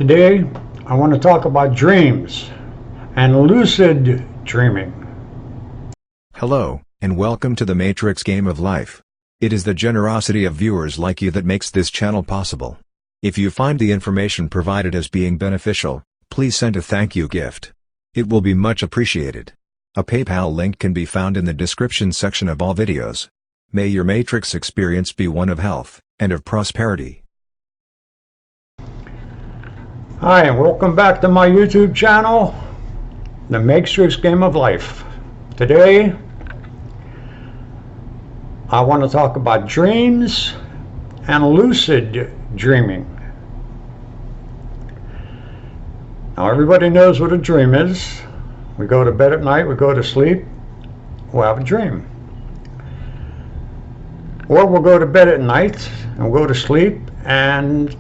Today, I want to talk about dreams and lucid dreaming. Hello, and welcome to the Matrix Game of Life. It is the generosity of viewers like you that makes this channel possible. If you find the information provided as being beneficial, please send a thank you gift. It will be much appreciated. A PayPal link can be found in the description section of all videos. May your Matrix experience be one of health and of prosperity. Hi, and welcome back to my YouTube channel, The Matrix Game of Life. Today, I want to talk about dreams and lucid dreaming. Now, everybody knows what a dream is. We go to bed at night, we go to sleep, we'll have a dream. Or we'll go to bed at night and we'll go to sleep, and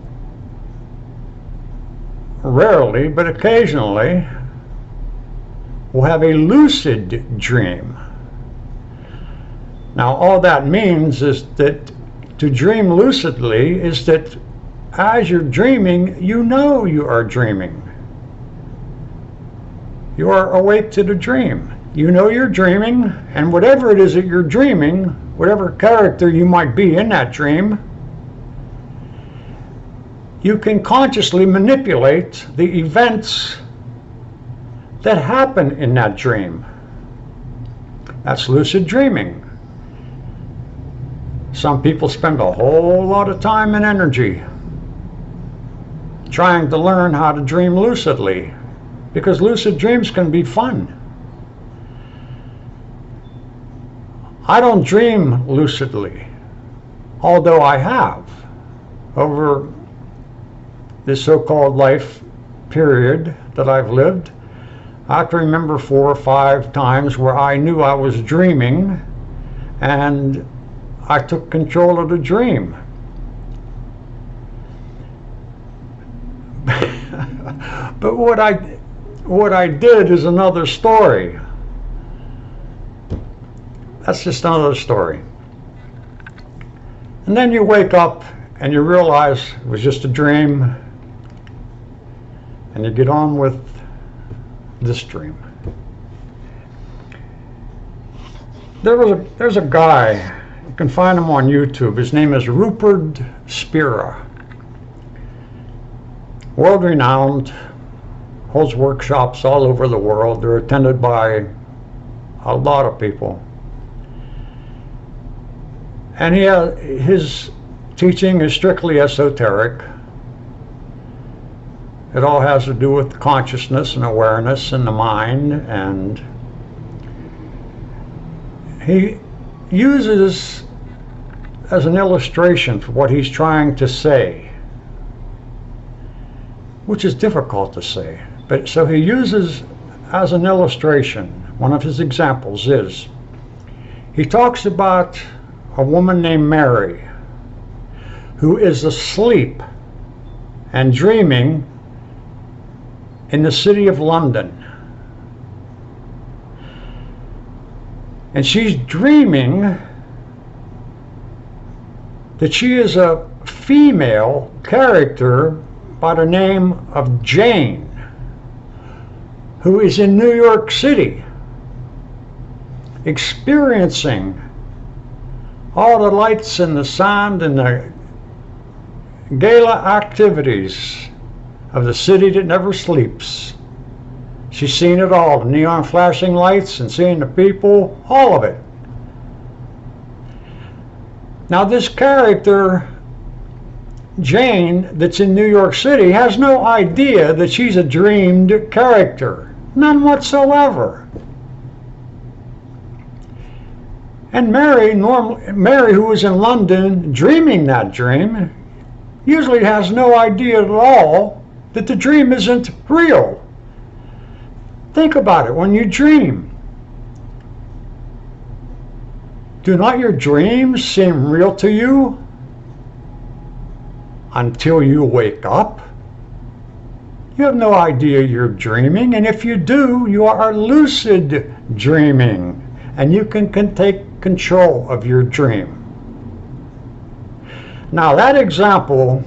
rarely, but occasionally, we'll have a lucid dream. Now, all that means is that to dream lucidly is that as you're dreaming, you know you are dreaming. You are awake to the dream. You know you're dreaming, and whatever it is that you're dreaming, whatever character you might be in that dream, you can consciously manipulate the events that happen in that dream. That's lucid dreaming. Some people spend a whole lot of time and energy trying to learn how to dream lucidly, because lucid dreams can be fun. I don't dream lucidly, although I have over this so-called life period that I've lived. I can remember 4 or 5 times where I knew I was dreaming and I took control of the dream. But what I did is another story. That's just another story. And then you wake up and you realize it was just a dream, and you get on with this dream. There's a guy, you can find him on YouTube. His name is Rupert Spera. World-renowned, holds workshops all over the world. They're attended by a lot of people. And his teaching is strictly esoteric. It all has to do with consciousness and awareness and the mind, and he uses as an illustration for what he's trying to say, which is difficult to say. But so he uses as an illustration, one of his examples is, he talks about a woman named Mary who is asleep and dreaming in the city of London. And she's dreaming that she is a female character by the name of Jane, who is in New York City, experiencing all the lights and the sound and the gala activities of the city that never sleeps. She's seen it all, the neon flashing lights and seeing the people, all of it. Now this character, Jane, that's in New York City, has no idea that she's a dreamed character. None whatsoever. And Mary, who was in London dreaming that dream, usually has no idea at all that the dream isn't real. Think about it. When you dream, do not your dreams seem real to you until you wake up? You have no idea you're dreaming, and if you do, you are lucid dreaming, and you can take control of your dream. Now that example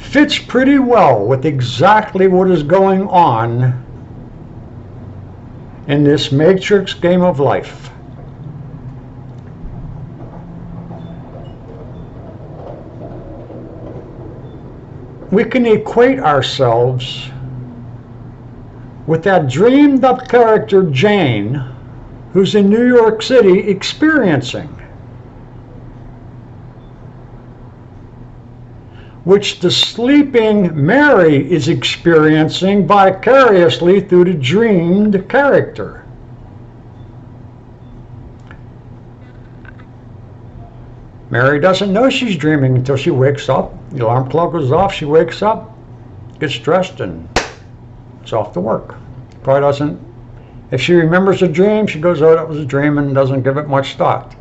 fits pretty well with exactly what is going on in this matrix game of life. We can equate ourselves with that dreamed up character Jane, who's in New York City experiencing, which the sleeping Mary is experiencing vicariously through the dreamed character. Mary doesn't know she's dreaming until she wakes up. The alarm clock goes off, she wakes up, gets dressed, and it's off to work. Probably doesn't, if she remembers a dream, she goes, oh, that was a dream, and doesn't give it much thought.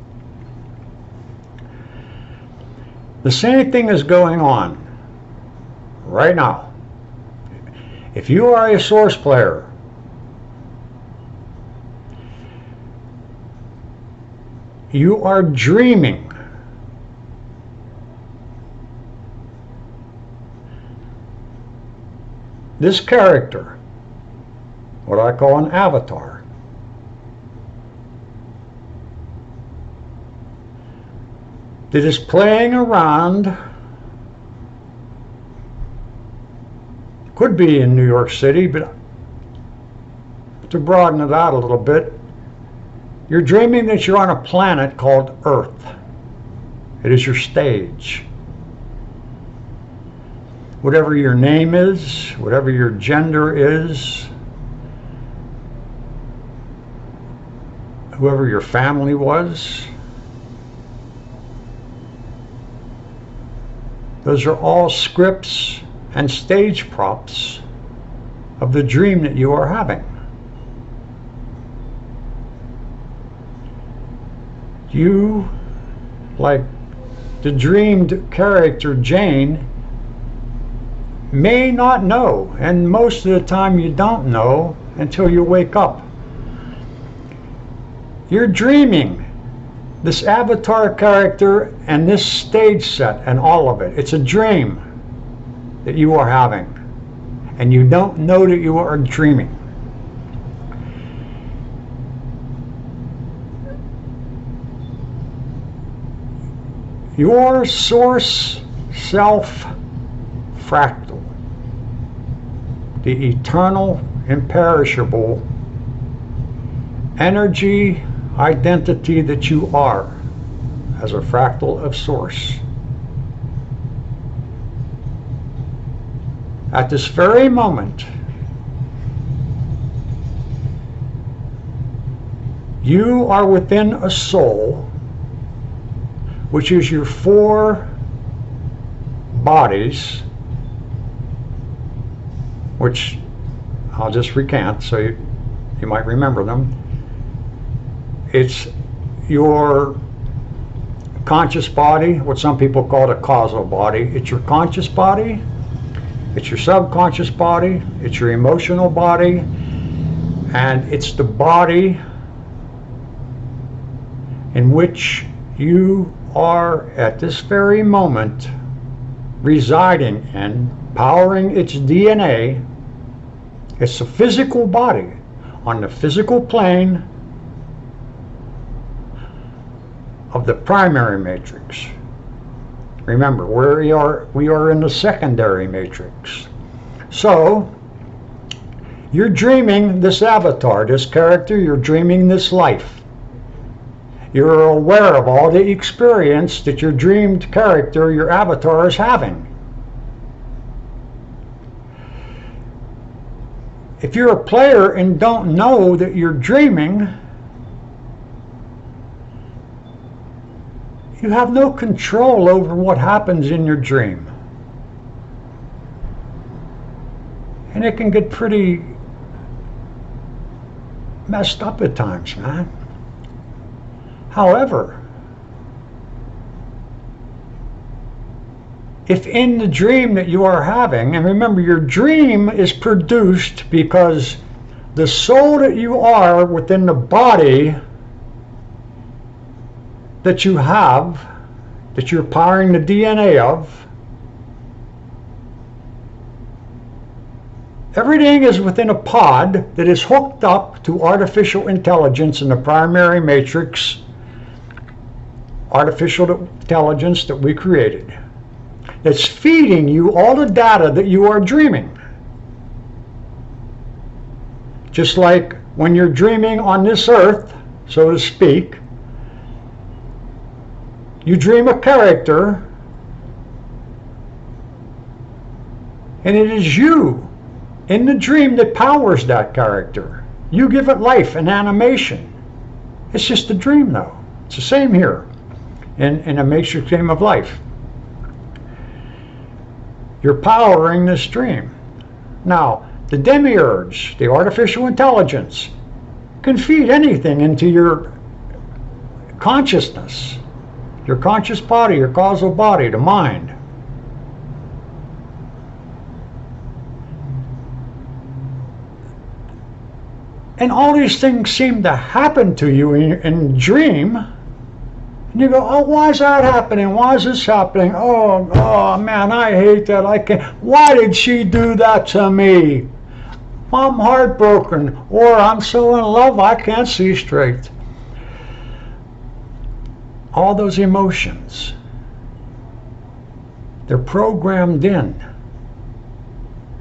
The same thing is going on right now. If you are a Source player, you are dreaming. This character, what I call an avatar, that is playing around, could be in New York City, but to broaden it out a little bit, you're dreaming that you're on a planet called Earth. It is your stage. Whatever your name is, whatever your gender is, whoever your family was, those are all scripts and stage props of the dream that you are having. You, like the dreamed character Jane, may not know, and most of the time you don't know until you wake up. You're dreaming this avatar character and this stage set and all of it. It's a dream that you are having, and you don't know that you are dreaming. Your source self fractal, the eternal, imperishable energy identity that you are as a fractal of Source. At this very moment, you are within a soul, which is your 4 bodies, which I'll just recant so you might remember them. It's your conscious body, what some people call a causal body. It's your conscious body, it's your subconscious body, it's your emotional body, and it's the body in which you are at this very moment residing in, powering its DNA. It's a physical body on the physical plane of the primary matrix. Remember, we are in the secondary matrix. So, you're dreaming this avatar, this character, you're dreaming this life. You're aware of all the experience that your dreamed character, your avatar, is having. If you're a player and don't know that you're dreaming, you have no control over what happens in your dream. And it can get pretty messed up at times, man. However, if in the dream that you are having, and remember your dream is produced because the soul that you are within the body that you have, that you're powering the DNA of, Everything is within a pod that is hooked up to artificial intelligence in the primary matrix, artificial intelligence that we created. That's feeding you all the data that you are dreaming. Just like when you're dreaming on this earth, so to speak, you dream a character, and it is you in the dream that powers that character. You give it life and animation. It's just a dream, though. It's the same here in a matrix game of life. You're powering this dream. Now, the demiurge, the artificial intelligence, can feed anything into your consciousness, your conscious body, your causal body, the mind. And all these things seem to happen to you in dream. And you go, oh, why is that happening? Why is this happening? Oh man, I hate that. I can't. Why did she do that to me? I'm heartbroken. Or I'm so in love I can't see straight. All those emotions, they're programmed in.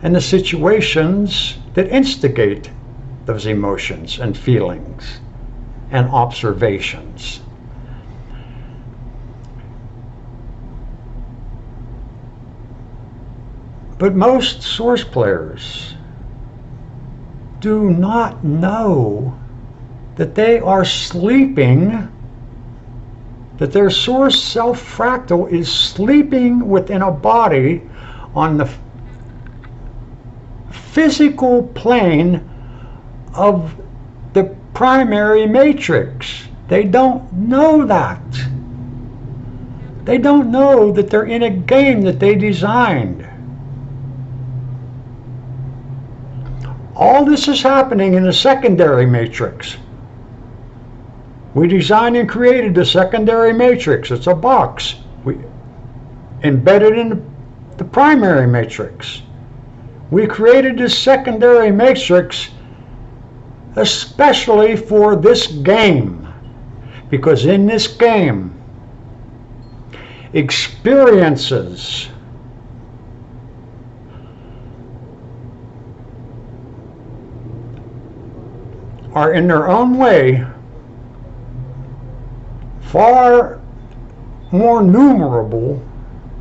And the situations that instigate those emotions and feelings and observations. But most source players do not know that they are sleeping, that their source self-fractal is sleeping within a body on the physical plane of the primary matrix. They don't know that. They don't know that they're in a game that they designed. All this is happening in the secondary matrix. We designed and created the secondary matrix. It's a box. We embedded in the primary matrix. We created this secondary matrix especially for this game, because in this game, experiences are in their own way far more numerable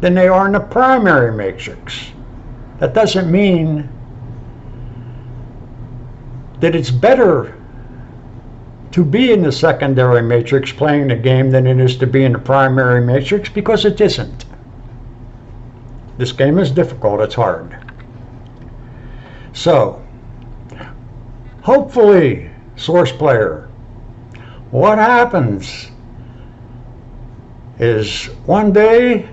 than they are in the primary matrix. That doesn't mean that it's better to be in the secondary matrix playing the game than it is to be in the primary matrix, because it isn't. This game is difficult, it's hard. So, hopefully, source player, what happens is one day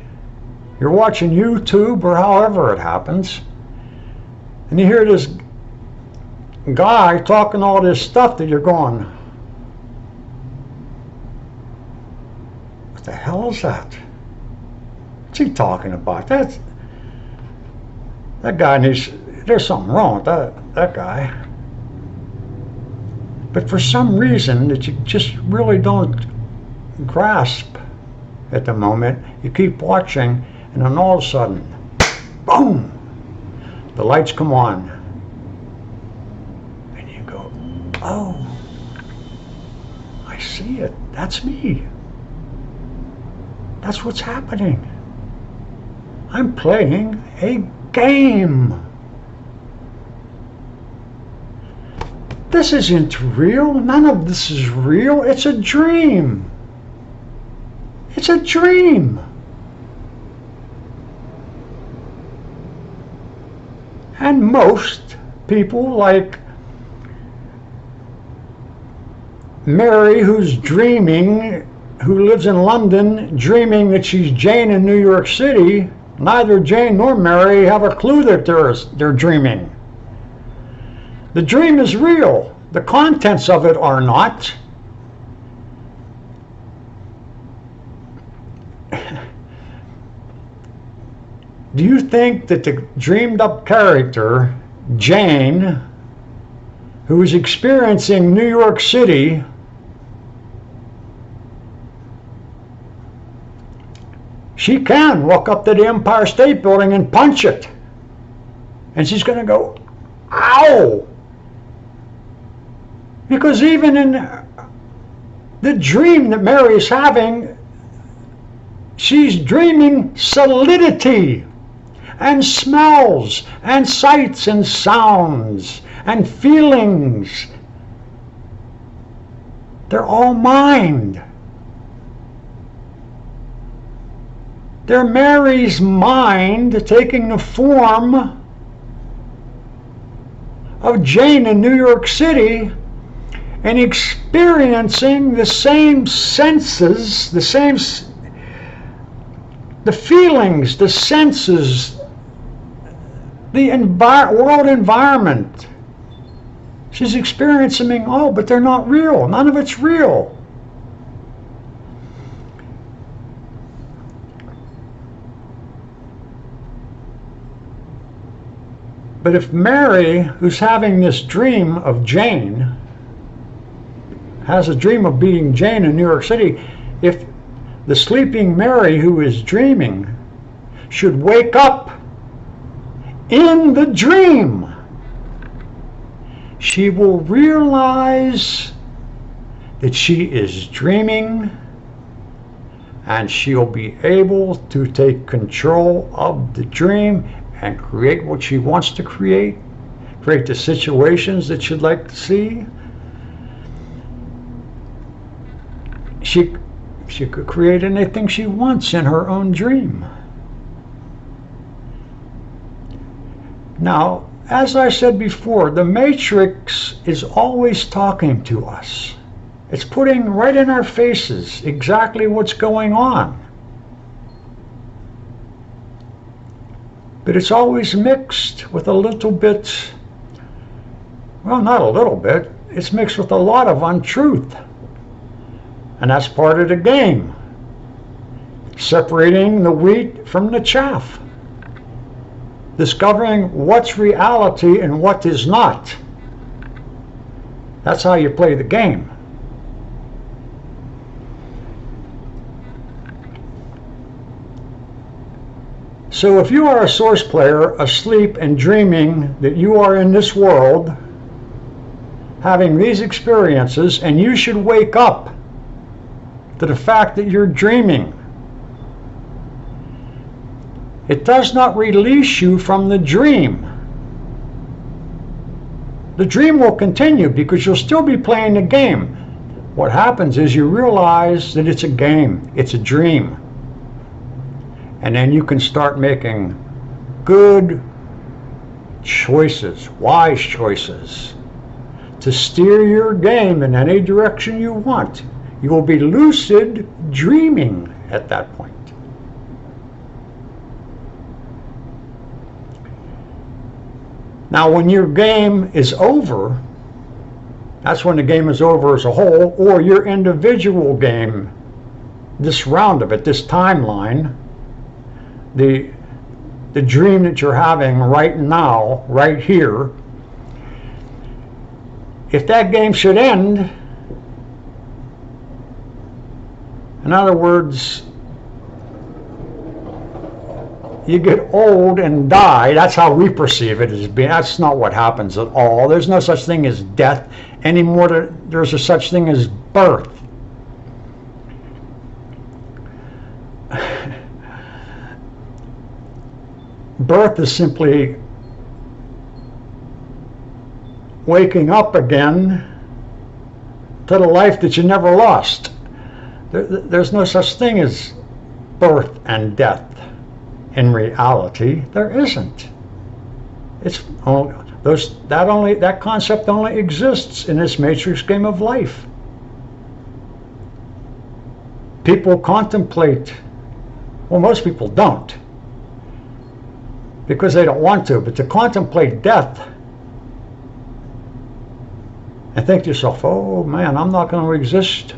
you're watching YouTube or however it happens, and you hear this guy talking all this stuff that you're going, what the hell is that? What's he talking about? That guy needs, there's something wrong with that guy. But for some reason that you just really don't grasp at the moment, you keep watching, and then all of a sudden, boom, the lights come on. Oh, I see it. That's me. That's what's happening. I'm playing a game. This isn't real. None of this is real. It's a dream. It's a dream. And most people, like Mary, who's dreaming, who lives in London, dreaming that she's Jane in New York City, neither Jane nor Mary have a clue that they're dreaming. The dream is real. The contents of it are not. Do you think that the dreamed up character Jane, who is experiencing New York City, she can walk up to the Empire State Building and punch it. And she's going to go, ow! Because even in the dream that Mary is having, she's dreaming solidity and smells and sights and sounds and feelings. They're all mind. They're Mary's mind taking the form of Jane in New York City and experiencing the same senses, the feelings, the senses, the world environment. She's experiencing all, but they're not real. None of it's real. But if Mary, who's having this dream of Jane, has a dream of being Jane in New York City, if the sleeping Mary who is dreaming should wake up in the dream, she will realize that she is dreaming, and she'll be able to take control of the dream and create what she wants to create the situations that she'd like to see. She could create anything she wants in her own dream. Now, as I said before, the Matrix is always talking to us. It's putting right in our faces exactly what's going on. But it's always mixed with a little bit, well, not a little bit, it's mixed with a lot of untruth. And that's part of the game. Separating the wheat from the chaff. Discovering what's reality and what is not. That's how you play the game. So if you are a source player asleep and dreaming that you are in this world, having these experiences, and you should wake up to the fact that you're dreaming, it does not release you from the dream. The dream will continue because you'll still be playing the game. What happens is you realize that it's a game, it's a dream. And then you can start making good choices, wise choices, to steer your game in any direction you want. You will be lucid dreaming at that point. Now, when your game is over, that's when the game is over as a whole, or your individual game, this round of it, this timeline, the dream that you're having right now, right here, if that game should end, in other words, you get old and die, that's how we perceive it as being. That's not what happens at all. There's no such thing as death anymore. There's a such thing as birth. Birth is simply waking up again to the life that you never lost. There's no such thing as birth and death. In reality, there isn't. It's only, that concept only exists in this matrix game of life. People contemplate, well, most people don't, because they don't want to, but to contemplate death and think to yourself, oh man, I'm not going to exist.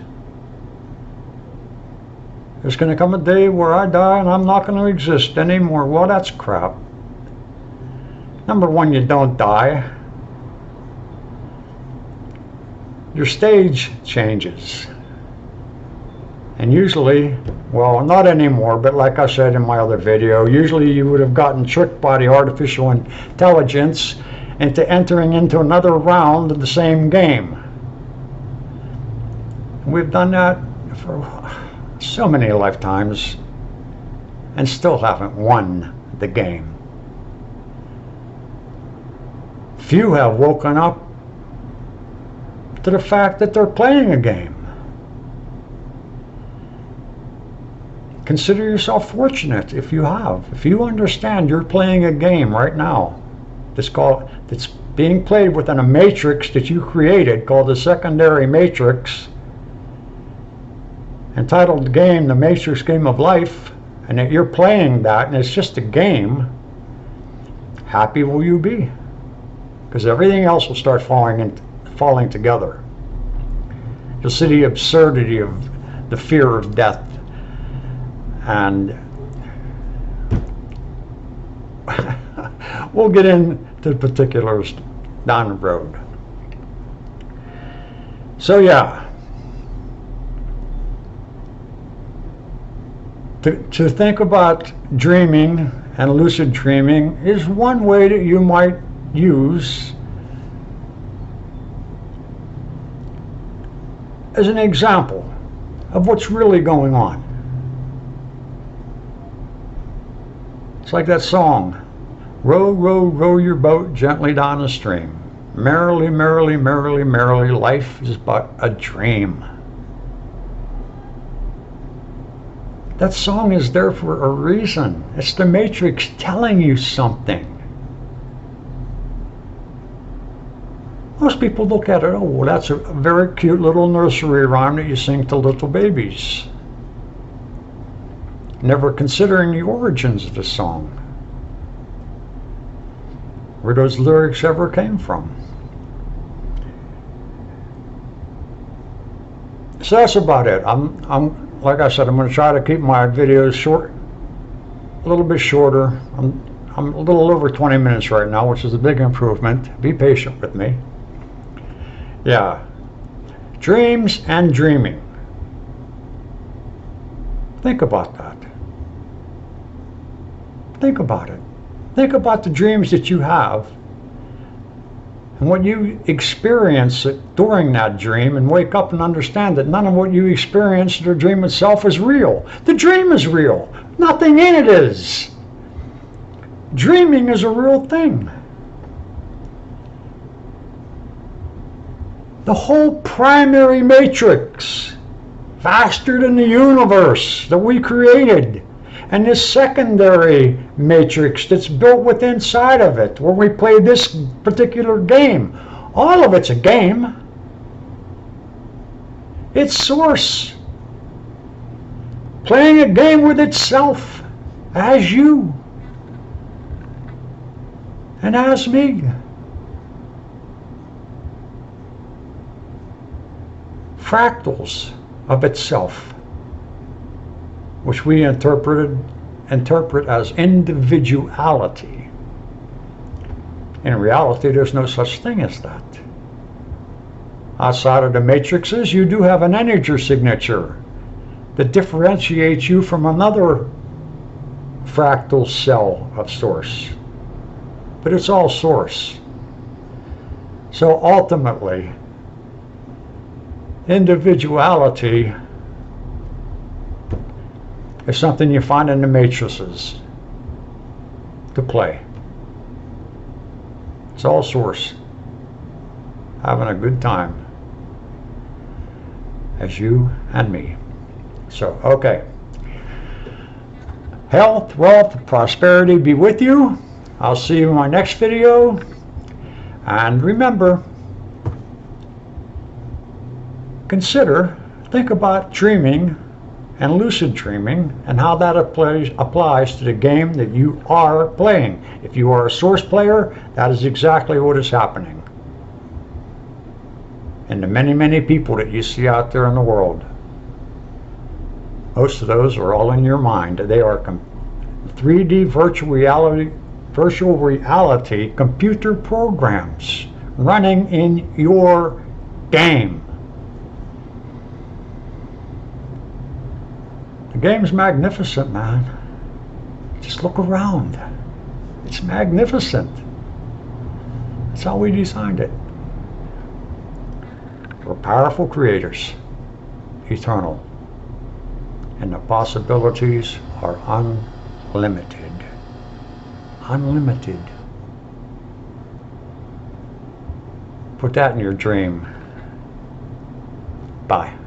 There's going to come a day where I die and I'm not going to exist anymore. Well, that's crap. Number one, you don't die. Your stage changes. And usually, well, not anymore, but like I said in my other video, usually you would have gotten tricked by the artificial intelligence into entering into another round of the same game. We've done that for so many lifetimes and still haven't won the game. Few have woken up to the fact that they're playing a game. Consider yourself fortunate if you have. If you understand you're playing a game right now that's being played within a matrix that you created called the secondary matrix, entitled the game, The Matrix Game of Life, and that you're playing that and it's just a game, happy will you be? Because everything else will start falling together. You'll see the absurdity of the fear of death, and we'll get into particulars down the road. So yeah, to think about dreaming and lucid dreaming is one way that you might use as an example of what's really going on. It's like that song, row, row, row your boat gently down the stream. Merrily, merrily, merrily, merrily, life is but a dream. That song is there for a reason. It's the Matrix telling you something. Most people look at it, oh, well, that's a very cute little nursery rhyme that you sing to little babies. Never considering the origins of the song, where those lyrics ever came from. So that's about it. I'm like I said, I'm going to try to keep my videos short, a little bit shorter. I'm a little over 20 minutes right now, which is a big improvement. Be patient with me. Yeah, dreams and dreaming. Think about that. Think about it. Think about the dreams that you have and what you experience during that dream, and wake up and understand that none of what you experienced or dream itself is real. The dream is real. Nothing in it is. Dreaming is a real thing. The whole primary matrix, vaster than the universe that we created, and this secondary matrix that's built within inside of it, where we play this particular game. All of it's a game. It's source playing a game with itself, as you and as me. Fractals of itself, which we interpret as individuality. In reality, there's no such thing as that. Outside of the matrices, you do have an energy signature that differentiates you from another fractal cell of source. But it's all source. So ultimately, individuality is something you find in the matrices to play. It's all source. Having a good time. As you and me. So, okay. Health, wealth, prosperity be with you. I'll see you in my next video. And remember, think about dreaming and lucid dreaming and how that applies to the game that you are playing. If you are a source player, that is exactly what is happening. And the many, many people that you see out there in the world, most of those are all in your mind. They are 3D virtual reality virtual reality computer programs running in your game. The game's magnificent, man. Just look around. It's magnificent. That's how we designed it. We're powerful creators, eternal, and the possibilities are unlimited. Unlimited. Put that in your dream. Bye.